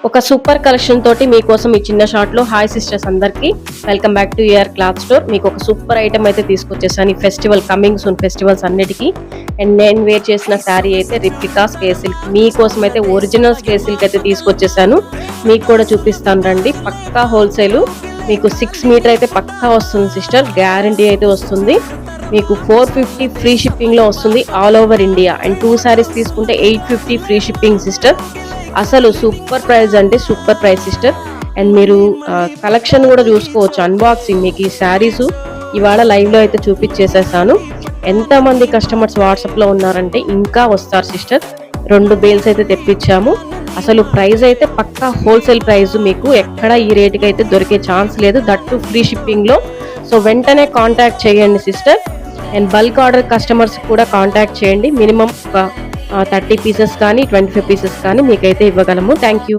ఒక super collection తోటి మీకోసం ఈ చిన్న షార్ట్ లో హాయ్ సిస్టర్స్ అందరికి welcome back to your cloth store. మీకు ఒక సూపర్ ఐటమ్ అయితే తీసుకొచ్చేసాను ఈ ఫెస్టివల్ కమింగ్ సూన్ ఫెస్టివల్స్ అన్నిటికీ. అండ్ నేను వేర్ చేసిన శారీ అయితే రిప్లికా స్పే సిల్క్, మీకోసం అయితే ఒరిజినల్ స్పే సిల్క్ అయితే తీసుకొచ్చేసాను. మీకు కూడా చూపిస్తాను రండి. పక్కా హోల్సేల్, మీకు 6 మీటర్ అయితే పక్కా వస్తుంది సిస్టర్, గ్యారంటీ అయితే వస్తుంది. మీకు 450 ఫ్రీ షిప్పింగ్ లో వస్తుంది all over India. And 2 saris తీసుకుంటే 850 ఫ్రీ షిప్పింగ్ సిస్టర్. అసలు సూపర్ ప్రైస్ అంటే సూపర్ ప్రైస్ సిస్టర్. అండ్ మీరు కలెక్షన్ కూడా చూసుకోవచ్చు, అన్బాక్సింగ్. మీకు ఈ శారీస్ ఇవాళ లైవ్ లో అయితే చూపించేసేసాను. ఎంతమంది కస్టమర్స్ వాట్సాప్ లో ఉన్నారంటే ఇంకా వస్తారు సిస్టర్. 2 బేల్స్ అయితే తెప్పించాము. అసలు ప్రైస్ అయితే పక్కా హోల్సేల్ ప్రైస్, మీకు ఎక్కడ ఈ రేటుకి అయితే దొరికే ఛాన్స్ లేదు, దట్టు ఫ్రీ షిప్పింగ్ లో. సో వెంటనే కాంటాక్ట్ చేయండి sister. And bulk order customers కూడా కాంటాక్ట్ చేయండి. మినిమం 30 పీసెస్ కానీ 25 పీసెస్ కానీ మీకైతే ఇవ్వగలము. Thank you.